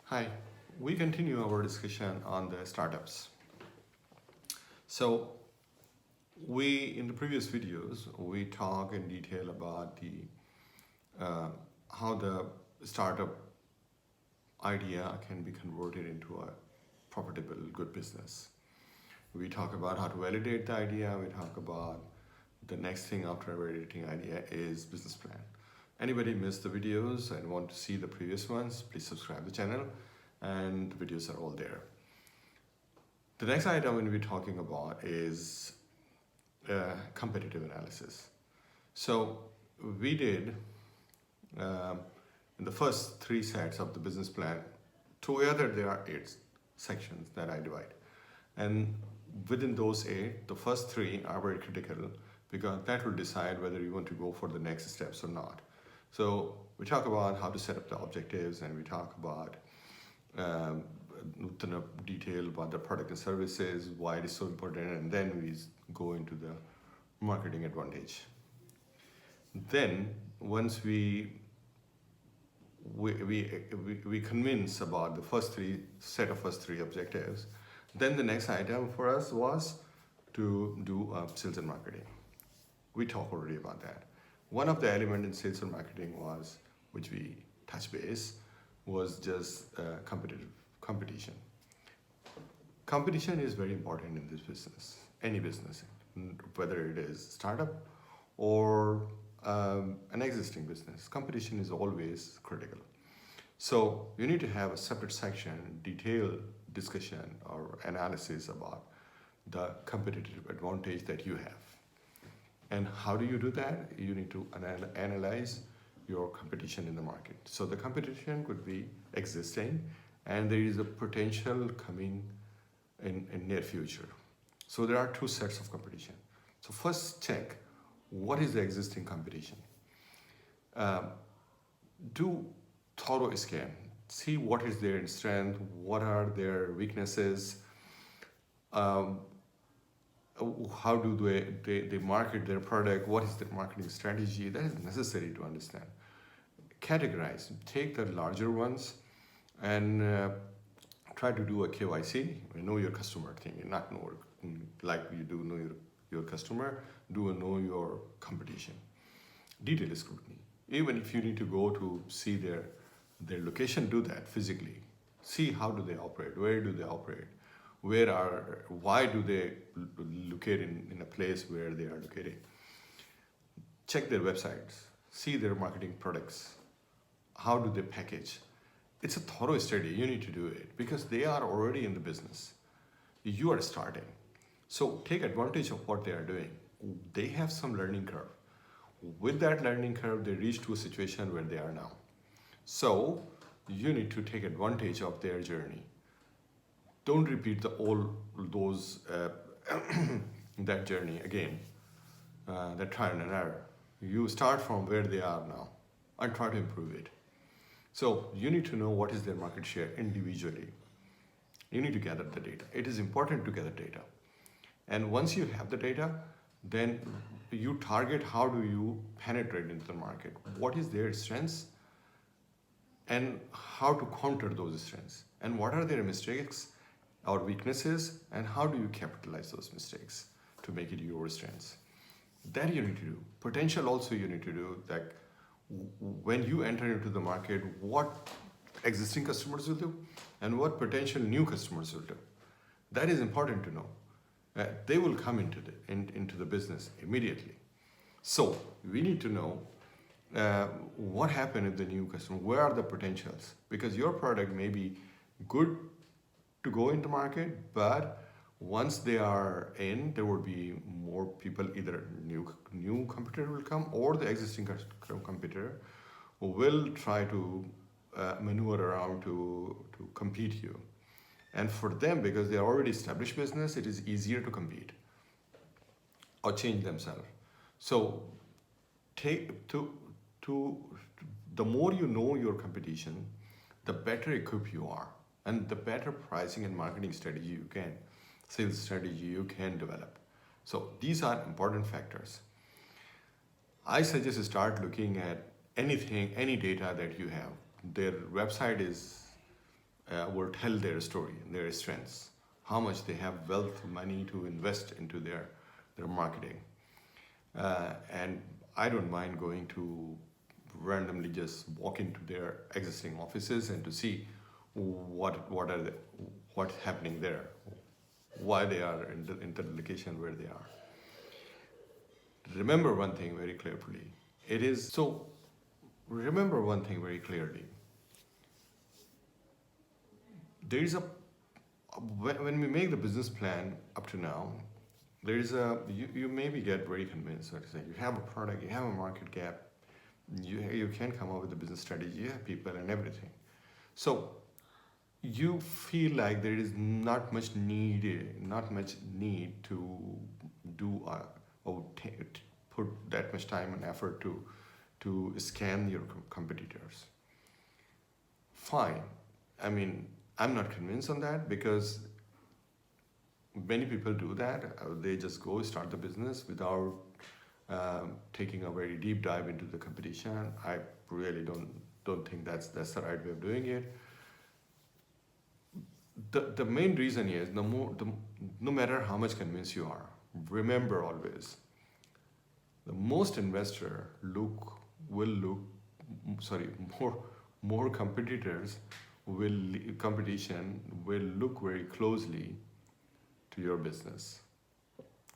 Hi, we continue our discussion on the startups. So, in the previous videos, we talk in detail about uh, how the startup idea can be converted into a profitable, good business. We talk about how to validate the idea. We talk about the next thing after validating idea is business plan. Anybody missed the videos and want to see the previous ones, please subscribe the channel, and the videos are all there. The next item we'll be talking about is competitive analysis. So we did um, in the first three sets of the business plan. Together there are eight sections that I divide, and within those eight, the first three are very critical because that will decide whether you want to go for the next steps or not. So we talk about how to set up the objectives, and we talk about um, detail about the product and services, why it is so important, and then we go into the marketing advantage. Then once we convince about the first three objectives, then the next item for us was to do sales and marketing. We talked already about that. One of the element in sales and marketing was, which we touch base, was just competition. Competition is very important in this business, any business, whether it is startup or an existing business. Competition is always critical. So you need to have a separate section, detailed discussion or analysis about the competitive advantage that you have. And how do you do that? You need to analyze your competition in the market. So the competition could be existing, and there is a potential coming in near future. So there are two sets of competition. So first check what is the existing competition. Um, do thorough scan. See what is their strength, what are their weaknesses, um, how do they market their product, what is their marketing strategy. That is necessary to understand. Categorize, take the larger ones and try to do a KYC, know your customer thing, and not know like you do know your customer, do a know your competition. Detailed scrutiny. Even if you need to go to see their location, do that physically. See how do they operate, where do they operate, why do they locate in a place where they are located. Check their websites, see their marketing products, how do they package. It's a thorough study, you need to do it because they are already in the business. You are starting. So take advantage of what they are doing. They have some learning curve. With that learning curve, they reach to a situation where they are now. So you need to take advantage of their journey. Don't repeat all those that journey again, that trial and error. You start from where they are now and try to improve it. So you need to know what is their market share individually. You need to gather the data. It is important to gather data. And once you have the data, then you target how do you penetrate into the market. What is their strengths and how to counter those strengths. And what are their mistakes or weaknesses and how do you capitalize those mistakes to make it your strengths. That you need to do. Potential also you need to do, that when you enter into the market, what existing customers will do and what potential new customers will do. That is important to know. They will come into the business immediately. So we need to know what happened with the new customer, where are the potentials, because your product may be good to go into market, but once they are in, there will be more people, either new competitor will come or the existing competitor will try to maneuver around to compete you. And for them, because they are already established business, it is easier to compete or change themselves. So the more you know your competition, the better equipped you are, and the better pricing and marketing strategy you can, sales strategy you can develop. So these are important factors. I suggest you start looking at anything, any data that you have. Their website is will tell their story, their strengths, how much they have wealth, money to invest into their marketing. And I don't mind going to randomly just walk into their existing offices and to see what's happening there, why they are in the location where they are. Remember one thing very clearly. It is so. Remember one thing very clearly. There is a when we make the business plan up to now, there is a you maybe get very convinced. So to say, you have a product, you have a market gap, you can come up with a business strategy, you have people and everything. So you feel like there is not much need to do or put that much time and effort to scan your competitors. Fine. I mean, I'm not convinced on that because many people do that. They just go start the business without taking a very deep dive into the competition. I really don't think that's the right way of doing it. The main reason is no matter how much convinced you are, remember always the most investor will look sorry more competition will look very closely to your business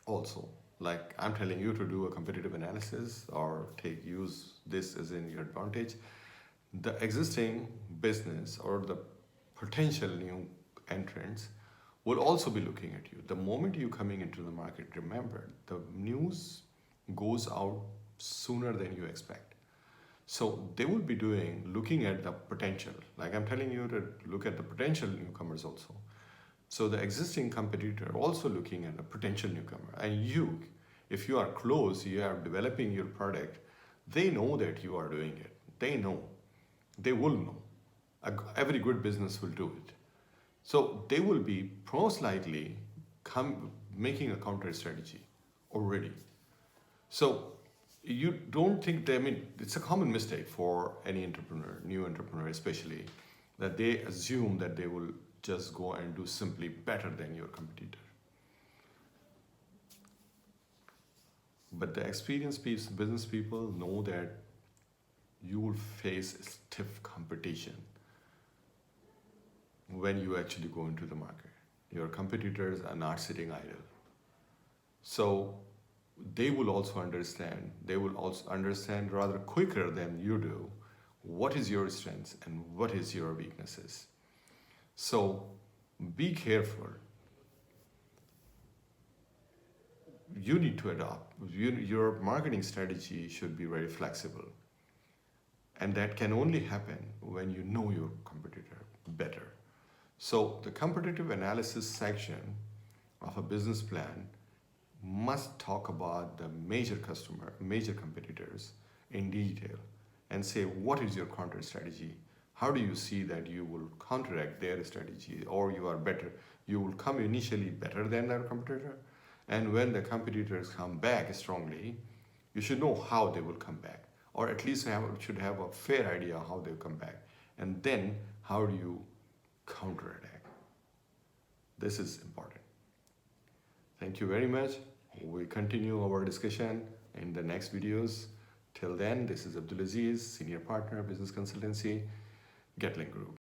also. Like I'm telling you to do a competitive analysis or use this as in your advantage. The existing business or the potential new entrants will also be looking at you. The moment you coming into the market, remember the news goes out sooner than you expect. So they will be looking at the potential. Like I'm telling you to look at the potential newcomers also. So the existing competitor also looking at a potential newcomer. And you, if you are close, you are developing your product, they know that you are doing it. They know. They will know. Every good business will do it. So they will be most likely making a counter strategy already. So you don't think I mean, it's a common mistake for any entrepreneur, new entrepreneur especially, that they assume that they will just go and do simply better than your competitor. But the experienced business people know that you will face stiff competition when you actually go into the market. Your competitors are not sitting idle. So they will also understand rather quicker than you do what is your strengths and what is your weaknesses. So be careful. You need to adopt. Your marketing strategy should be very flexible. And that can only happen when you know your competitor better. So the competitive analysis section of a business plan must talk about the major competitors in detail and say, what is your counter strategy? How do you see that you will counteract their strategy, or you will come initially better than their competitor? And when the competitors come back strongly, you should know how they will come back, or at least should have a fair idea how they'll come back. And then how do you counterattack? This is important. Thank you very much. We continue our discussion in the next videos. Till then, this is Abdulaziz, Senior Partner, Business Consultancy, Gatling Group.